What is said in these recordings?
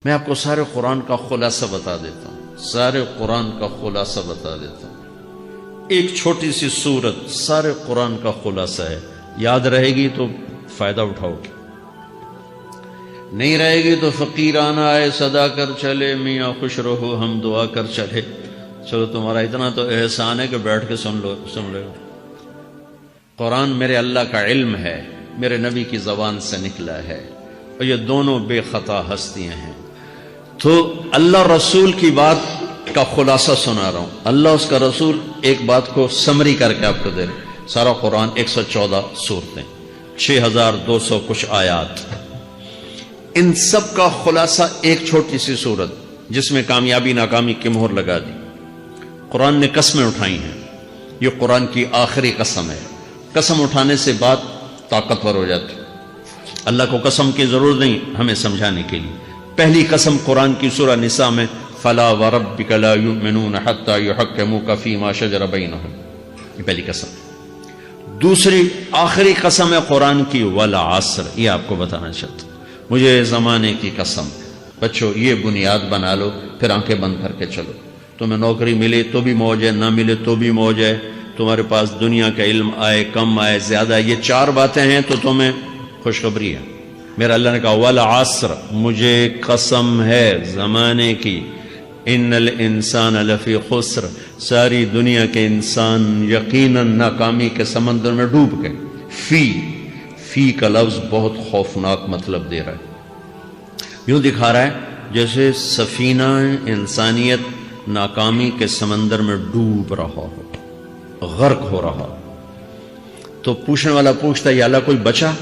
میں آپ کو سارے قرآن کا خلاصہ بتا دیتا ہوں، سارے قرآن کا خلاصہ بتا دیتا ہوں۔ ایک چھوٹی سی سورت سارے قرآن کا خلاصہ ہے، یاد رہے گی تو فائدہ اٹھاؤ گے، نہیں رہے گی تو فقیرانہ آئے صدا کر چلے، میاں خوش رہو ہم دعا کر چلے۔ چلو تمہارا اتنا تو احسان ہے کہ بیٹھ کے سن لو۔ قرآن میرے اللہ کا علم ہے، میرے نبی کی زبان سے نکلا ہے، اور یہ دونوں بے خطا ہستیاں ہیں۔ تو اللہ رسول کی بات کا خلاصہ سنا رہا ہوں، اللہ اس کا رسول ایک بات کو سمری کر کے آپ کو دے رہے۔ سارا قرآن 114 سورتیں، 6200 کچھ آیات، ان سب کا خلاصہ ایک چھوٹی سی سورت جس میں کامیابی ناکامی کی مہر لگا دی۔ قرآن نے قسمیں اٹھائی ہیں، یہ قرآن کی آخری قسم ہے۔ قسم اٹھانے سے بات طاقتور ہو جاتی، اللہ کو قسم کی ضرورت نہیں ہمیں سمجھانے کے لیے۔ پہلی قسم قرآن کی سورہ نساء میں فلا وربک لا یؤمنون حتی یحکموک فیما شجر بینہم، یہ پہلی قسم۔ دوسری آخری قسم ہے قرآن کی والعصر، یہ آپ کو بتانا چاہتا ہوں، مجھے زمانے کی قسم۔ بچوں یہ بنیاد بنا لو، پھر آنکھیں بند کر کے چلو۔ تمہیں نوکری ملے تو بھی موج ہے، نہ ملے تو بھی موج ہے، تمہارے پاس دنیا کا علم آئے کم آئے زیادہ، یہ چار باتیں ہیں تو تمہیں خوشخبری ہے۔ میرا اللہ نے کہا والعصر، مجھے قسم ہے زمانے کی، ان الانسان لفی خسر، ساری دنیا کے انسان یقیناً ناکامی کے سمندر میں ڈوب گئے۔ فی کا لفظ بہت خوفناک مطلب دے رہا ہے، یوں دکھا رہا ہے جیسے سفینہ انسانیت ناکامی کے سمندر میں ڈوب رہا ہو، غرق ہو رہا ہو۔ تو پوچھنے والا پوچھتا ہے یا اللہ کوئی بچا،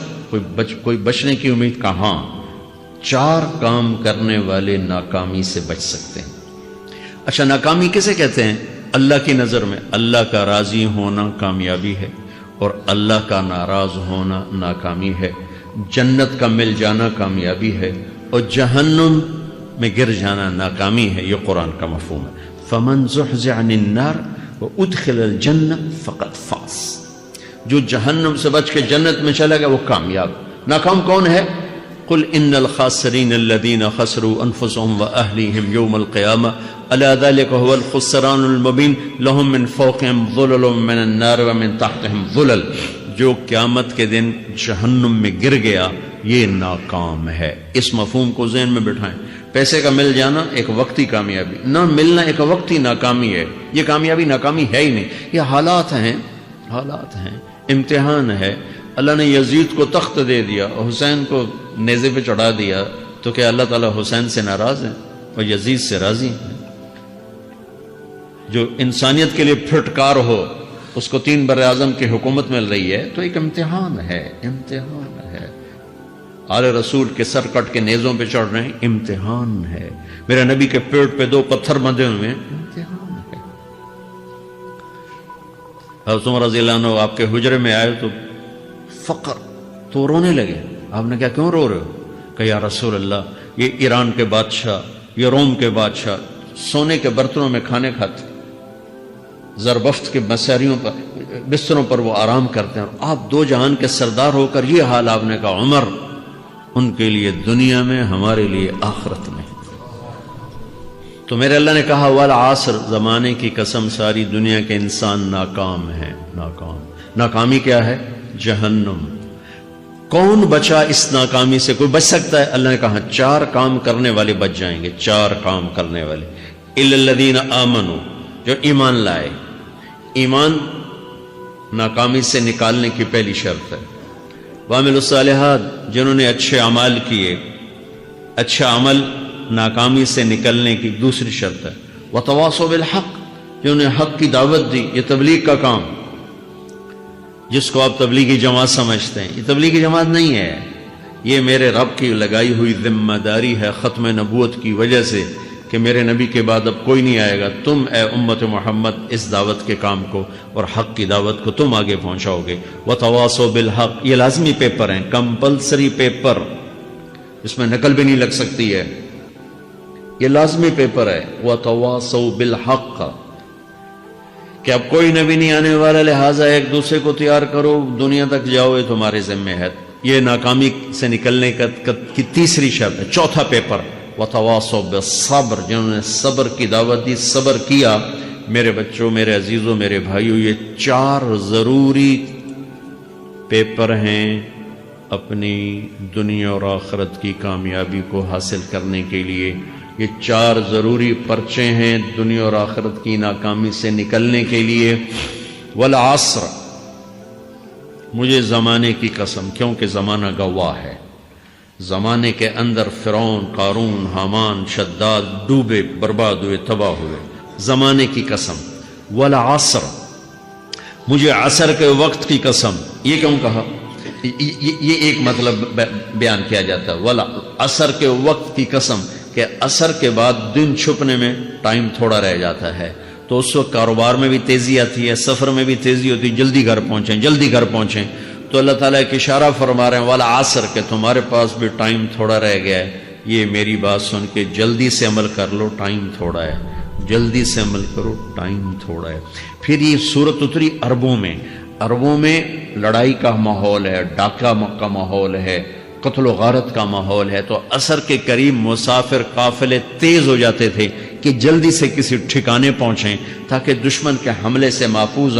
کوئی بچنے کی امید؟ کہاں؟ چار کام کرنے والے ناکامی سے بچ سکتے ہیں۔ اچھا ناکامی کسے کہتے ہیں؟ اللہ کی نظر میں اللہ کا راضی ہونا کامیابی ہے، اور اللہ کا ناراض ہونا ناکامی ہے۔ جنت کا مل جانا کامیابی ہے، اور جہنم میں گر جانا ناکامی ہے۔ یہ قرآن کا مفہوم ہے۔ فمن زحزح عن النار وادخل الجنہ فقد فاز، جو جہنم سے بچ کے جنت میں چلا گیا وہ کامیاب۔ ناکام کون ہے؟ قل ان الخاسرین الذین خسروا انفسهم واہلیہم یوم القیامہ الا ذلک هو الخسران المبین لهم من فوقهم ظلل من النار ومن تحتهم ظلل، جو قیامت کے دن جہنم میں گر گیا یہ ناکام ہے۔ اس مفہوم کو ذہن میں بٹھائیں۔ پیسے کا مل جانا ایک وقتی کامیابی، نہ ملنا ایک وقتی ناکامی ہے۔ یہ کامیابی ناکامی ہے ہی نہیں، یہ حالات ہیں، حالات ہیں، امتحان ہے۔ اللہ نے یزید کو تخت دے دیا اور حسین کو نیزے پہ چڑھا دیا، تو کیا اللہ تعالیٰ حسین سے ناراض ہے اور یزید سے راضی ہے؟ جو انسانیت کے لیے پھٹکار ہو اس کو 3 بر اعظم کی حکومت مل رہی ہے تو ایک امتحان ہے، امتحان ہے۔ آل رسول کے سر کٹ کے نیزوں پہ چڑھ رہے ہیں، امتحان ہے۔ میرے نبی کے پیٹ پہ 2 پتھر بندھے ہوئے ہیں، امتحان ہے۔ حضرت عمر رضی اللہ عنہ آپ کے حجرے میں آئے تو فقر، تو رونے لگے۔ آپ نے کہا کیوں رو رہے ہو؟ کہ یا رسول اللہ یہ ایران کے بادشاہ، یہ روم کے بادشاہ سونے کے برتنوں میں کھانے کھاتے، زربفت کے مساریوں پر، بستروں پر وہ آرام کرتے ہیں، اور آپ 2 جہان کے سردار ہو کر یہ حال۔ آپ نے کہا عمر ان کے لیے دنیا میں، ہمارے لیے آخرت میں۔ تو میرے اللہ نے کہا والعصر، زمانے کی قسم ساری دنیا کے انسان ناکام ہیں، ناکام۔ ناکامی کیا ہے؟ جہنم۔ کون بچا اس ناکامی سے؟ کوئی بچ سکتا ہے؟ اللہ نے کہا 4 کام کرنے والے بچ جائیں گے، 4 کام کرنے والے۔ الا الذین آمنوا، جو ایمان لائے۔ ایمان ناکامی سے نکالنے کی پہلی شرط ہے۔ وعملوا الصالحات، جنہوں نے اچھے اعمال کیے، اچھا عمل ناکامی سے نکلنے کی دوسری شرط ہے۔ وتواصوا بالحق، جنہوں نے حق کی دعوت دی، یہ تبلیغ کا کام، جس کو آپ تبلیغی جماعت سمجھتے ہیں، یہ تبلیغی جماعت نہیں ہے، یہ میرے رب کی لگائی ہوئی ذمہ داری ہے ختم نبوت کی وجہ سے کہ میرے نبی کے بعد اب کوئی نہیں آئے گا۔ تم اے امت محمد اس دعوت کے کام کو اور حق کی دعوت کو تم آگے پہنچاؤ گے۔ وتواصوا بالحق، یہ لازمی پیپر ہیں، کمپلسری پیپر، اس میں نقل بھی نہیں لگ سکتی ہے، یہ لازمی پیپر ہے۔ وتواصوا بالحق، کہ اب کوئی نبی نہیں آنے والا، لہٰذا ایک دوسرے کو تیار کرو، دنیا تک جاؤ، یہ تمہارے ذمہ ہے۔ یہ ناکامی سے نکلنے کی تیسری شرط ہے۔ چوتھا پیپر وتواصوا بالصبر، جنہوں نے صبر کی دعوت دی، صبر کیا۔ میرے بچوں، میرے عزیزوں، میرے بھائیوں، یہ 4 ضروری پیپر ہیں اپنی دنیا اور آخرت کی کامیابی کو حاصل کرنے کے لیے۔ یہ 4 ضروری پرچے ہیں دنیا اور آخرت کی ناکامی سے نکلنے کے لیے۔ والعصر، مجھے زمانے کی قسم، کیونکہ زمانہ گواہ ہے۔ زمانے کے اندر فرعون، قارون، حامان، شداد ڈوبے، برباد ہوئے، تباہ ہوئے۔ زمانے کی قسم۔ والعصر، مجھے عصر کے وقت کی قسم۔ یہ کیوں کہا؟ یہ ایک مطلب بیان کیا جاتا ہے، والعصر کے وقت کی قسم، کہ عصر کے بعد دن چھپنے میں ٹائم تھوڑا رہ جاتا ہے، تو اس وقت کاروبار میں بھی تیزی آتی ہے، سفر میں بھی تیزی ہوتی ہے، جلدی گھر پہنچیں، جلدی گھر پہنچیں۔ تو اللہ تعالیٰ ایک اشارہ فرما رہے ہیں والعصر، کہ تمہارے پاس بھی ٹائم تھوڑا رہ گیا ہے، یہ میری بات سن کے جلدی سے عمل کر لو، ٹائم تھوڑا ہے، جلدی سے عمل کرو، ٹائم تھوڑا ہے۔ پھر یہ سورت اتری عربوں میں، عربوں میں لڑائی کا ماحول ہے، ڈاکہ کا ماحول ہے، قتل و غارت کا ماحول ہے، تو عصر کے قریب مسافر قافلے تیز ہو جاتے تھے کہ جلدی سے کسی ٹھکانے پہنچیں تاکہ دشمن کے حملے سے محفوظ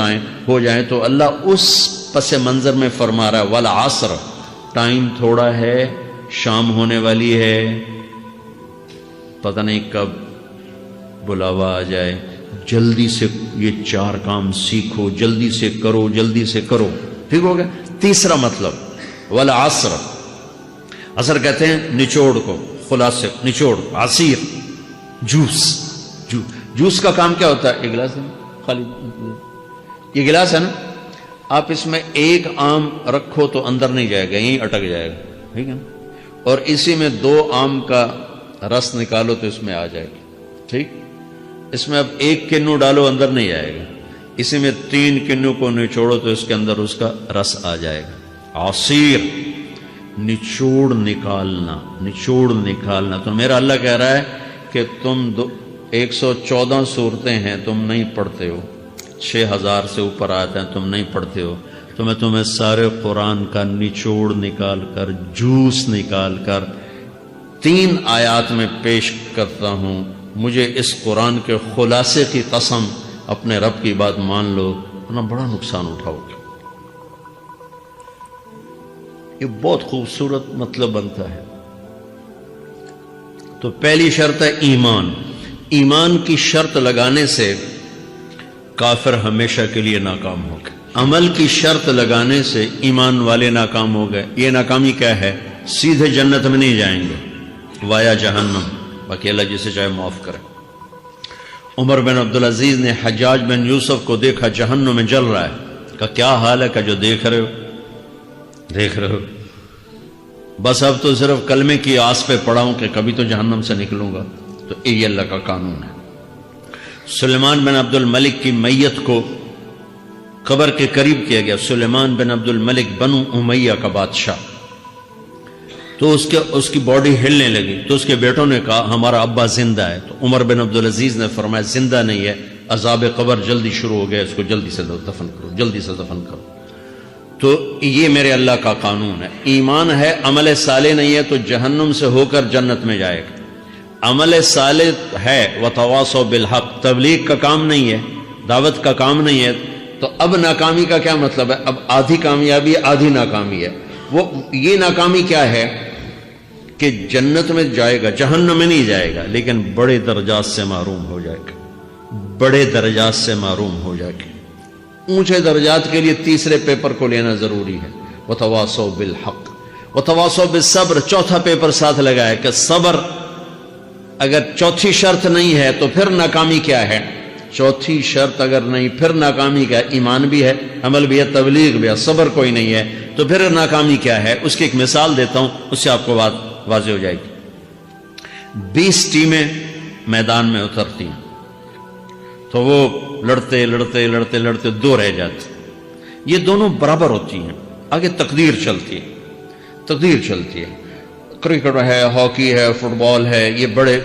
ہو جائیں۔ تو اللہ اس پس منظر میں فرما رہا ہے والعصر، ٹائم تھوڑا ہے، شام ہونے والی ہے، پتہ نہیں کب بلاوا آ جائے، جلدی سے یہ 4 کام سیکھو، جلدی سے کرو، جلدی سے کرو۔ ٹھیک ہو گیا؟ تیسرا مطلب والعصر، عصر کہتے ہیں نچوڑ کو، خلاصے، نچوڑ، عصیر، جوس کا کام کیا ہوتا ہے؟ یہ گلاس ہے خالی، یہ گلاس ہے نا، آپ اس میں 1 آم رکھو تو اندر نہیں جائے گا، یہیں اٹک جائے گا، ٹھیک ہے نا؟ اور اسی میں 2 آم کا رس نکالو تو اس میں آ جائے گا، ٹھیک؟ اس میں اب 1 کنو ڈالو، اندر نہیں آئے گا، اسی میں 3 کنو کو نچوڑو تو اس کے اندر اس کا رس آ جائے گا۔ عصیر، نچوڑ نکالنا، نچوڑ نکالنا۔ تو میرا اللہ کہہ رہا ہے کہ تم 114 صورتیں ہیں تم نہیں پڑھتے ہو، 6000 سے اوپر آتے ہیں تم نہیں پڑھتے ہو، تو میں تمہیں سارے قرآن کا نچوڑ نکال کر، جوس نکال کر 3 آیات میں پیش کرتا ہوں۔ مجھے اس قرآن کے خلاصے کی قسم، اپنے رب کی بات مان لو، ورنہ بڑا نقصان اٹھاؤ گے۔ یہ بہت خوبصورت مطلب بنتا ہے۔ تو پہلی شرط ہے ایمان۔ ایمان کی شرط لگانے سے کافر ہمیشہ کے لیے ناکام ہو گئے، عمل کی شرط لگانے سے ایمان والے ناکام ہو گئے۔ یہ ناکامی کیا ہے؟ سیدھے جنت میں نہیں جائیں گے، وایا جہنم، باقی اللہ جسے چاہے معاف کرے۔ عمر بن عبدالعزیز نے حجاج بن یوسف کو دیکھا جہنم میں جل رہا ہے، کہا کیا حال ہے؟ کہ جو دیکھ رہے ہو، بس اب تو صرف کلمے کی آس پہ پڑا ہوں کہ کبھی تو جہنم سے نکلوں گا۔ تو یہ اللہ کا قانون ہے۔ سلیمان بن عبد الملک کی میت کو قبر کے قریب کیا گیا، سلیمان بن عبد الملک بنو امیہ کا بادشاہ، تو اس کی باڈی ہلنے لگی، تو اس کے بیٹوں نے کہا ہمارا ابا زندہ ہے۔ تو عمر بن عبدالعزیز نے فرمایا زندہ نہیں ہے، عذاب قبر جلدی شروع ہو گیا، اس کو جلدی سے دفن کرو، جلدی سے دفن کرو۔ تو یہ میرے اللہ کا قانون ہے۔ ایمان ہے، عمل صالح نہیں ہے تو جہنم سے ہو کر جنت میں جائے گا۔ عمل صالح ہے، وتواصوا بالحق، تبلیغ کا کام نہیں ہے، دعوت کا کام نہیں ہے، تو اب ناکامی کا کیا مطلب ہے؟ اب آدھی کامیابی ہے، آدھی ناکامی ہے۔ وہ یہ ناکامی کیا ہے کہ جنت میں جائے گا، جہنم میں نہیں جائے گا، لیکن بڑے درجات سے محروم ہو جائے گا، بڑے درجات سے محروم ہو جائے گا۔ اونچے درجات کے لیے تیسرے پیپر کو لینا ضروری ہے، وتواصوا بالحق وتواصوا بالصبر۔ چوتھا پیپر ساتھ لگایا کہ صبر، اگر چوتھی شرط نہیں ہے تو پھر ناکامی کیا ہے؟ چوتھی شرط اگر نہیں، پھر ناکامی کیا ہے؟ ایمان بھی ہے، عمل بھی ہے، تبلیغ بھی ہے، صبر کوئی نہیں ہے، تو پھر ناکامی کیا ہے؟ اس کی ایک مثال دیتا ہوں، اس سے آپ کو بات واضح ہو جائے گی۔ 20 ٹیمیں میدان میں اترتی ہیں، تو وہ لڑتے لڑتے لڑتے لڑتے 2 رہ جاتے، یہ دونوں برابر ہوتی ہیں، آگے تقدیر چلتی ہے، تقدیر چلتی ہے۔ کرکٹ ہے، ہاکی ہے، فٹ بال ہے، یہ بڑے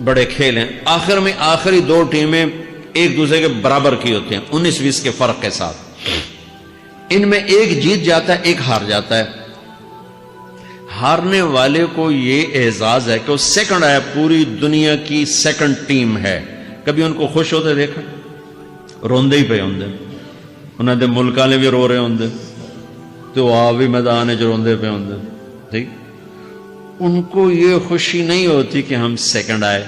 بڑے کھیل ہیں۔ آخر میں آخری 2 ٹیمیں ایک دوسرے کے برابر کی ہوتی ہیں، 19-20 کے فرق کے ساتھ۔ ان میں ایک جیت جاتا ہے، ایک ہار جاتا ہے۔ ہارنے والے کو یہ اعزاز ہے کہ وہ سیکنڈ آیا، پوری دنیا کی سیکنڈ ٹیم ہے. کبھی ان کو خوش ہوتے دیکھا؟ روندے ہی پہ ہوندے، انہوں نے ملک والے بھی رو رہے ہوندے تو آ بھی میدان جو روندے پہ ہوندے. ٹھیک، ان کو یہ خوشی نہیں ہوتی کہ ہم سیکنڈ آئے،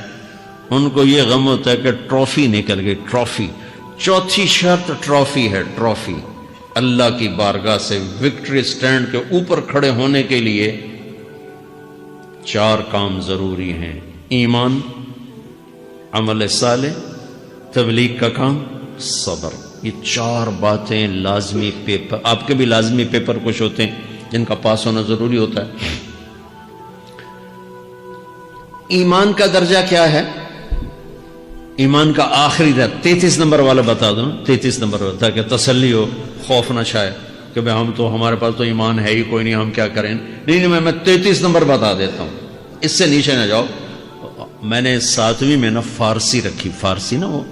ان کو یہ غم ہوتا ہے کہ ٹرافی نکل گئی. ٹرافی، چوتھی شرط ٹرافی ہے. ٹرافی اللہ کی بارگاہ سے وکٹری سٹینڈ کے اوپر کھڑے ہونے کے لیے 4 کام ضروری ہیں: ایمان، عمل صالح، تبلیغ کا کام، صبر. یہ 4 باتیں لازمی پیپر، آپ کے بھی لازمی پیپر کچھ ہوتے ہیں جن کا پاس ہونا ضروری ہوتا ہے. ایمان کا درجہ کیا ہے؟ ایمان کا آخری درجہ 33 نمبر والا بتا دوں. 33 نمبر والا، تاکہ تسلی ہو، خوف نہ چھائے کہ بھئی ہم تو، ہمارے پاس تو ایمان ہے ہی کوئی نہیں، ہم کیا کریں. نہیں، میں 33 نمبر بتا دیتا ہوں، اس سے نیچے نہ جاؤ. میں نے 7ویں میں نا فارسی رکھی. فارسی نا وہ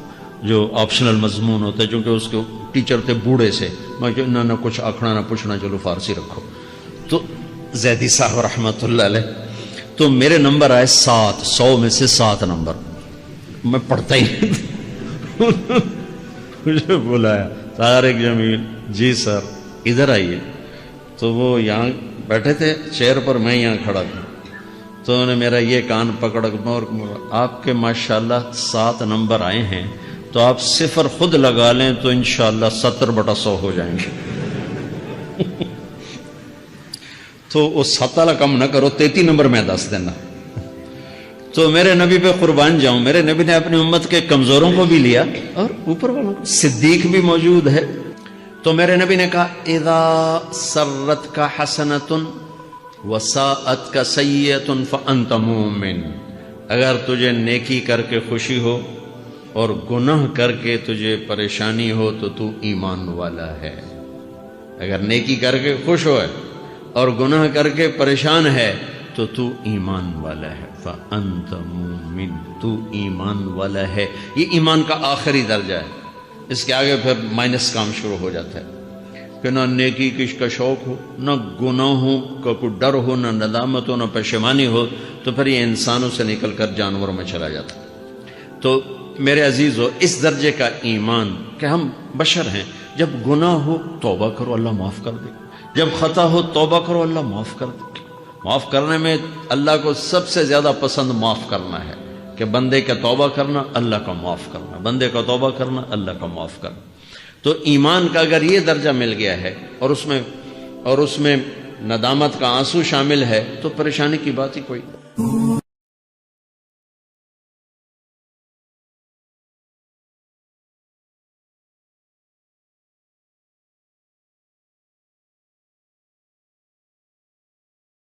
جو آپشنل مضمون ہوتا ہے، چونکہ اس کے ٹیچر تھے بوڑھے سے، میں کہ نہ کچھ آکھنا نہ پوچھنا، چلو فارسی رکھو. تو زیدی صاحب رحمۃ اللہ علیہ، تو میرے نمبر آئے 7، 100 میں سے 7 نمبر. میں پڑھتا ہی مجھے بلایا طارق جمیل، جی سر ادھر آئیے. تو وہ یہاں بیٹھے تھے چیئر پر، میں یہاں کھڑا تھا. تو انہوں نے میرا یہ کان پکڑ، اور آپ کے ماشاءاللہ 7 نمبر آئے ہیں، تو آپ 0 خود لگا لیں تو انشاءاللہ 70/100 ہو جائیں گے. تو وہ 7 والا کم نہ کرو، 33 نمبر میں 10 دینا. تو میرے نبی پہ قربان جاؤں، میرے نبی نے اپنی امت کے کمزوروں کو بھی لیا اور اوپر والوں کو. صدیق بھی موجود ہے. تو میرے نبی نے کہا اذا سرت کا حسنۃ وساءت کا سیئۃ فانت مومن. اگر تجھے نیکی کر کے خوشی ہو اور گناہ کر کے تجھے پریشانی ہو تو تو ایمان والا ہے. اگر نیکی کر کے خوش ہو اور گناہ کر کے پریشان ہے تو تو ایمان والا ہے. فانت مومن، تو ایمان والا ہے. یہ ایمان کا آخری درجہ ہے. اس کے آگے پھر مائنس کام شروع ہو جاتا ہے کہ نہ نیکی کا شوق ہو، نہ گناہوں کا کوئی ڈر ہو، نہ ندامت ہو، نہ پشیمانی ہو، تو پھر یہ انسانوں سے نکل کر جانوروں میں چلا جاتا. تو میرے عزیزو، اس درجے کا ایمان کہ ہم بشر ہیں، جب گناہ ہو توبہ کرو، اللہ معاف کر دے. جب خطا ہو توبہ کرو، اللہ معاف کر دے. معاف کرنے میں اللہ کو سب سے زیادہ پسند معاف کرنا ہے، کہ بندے کا توبہ کرنا، اللہ کا معاف کرنا، بندے کا توبہ کرنا، اللہ کا معاف کرنا. تو ایمان کا اگر یہ درجہ مل گیا ہے اور اس میں ندامت کا آنسو شامل ہے تو پریشانی کی بات ہی کوئی.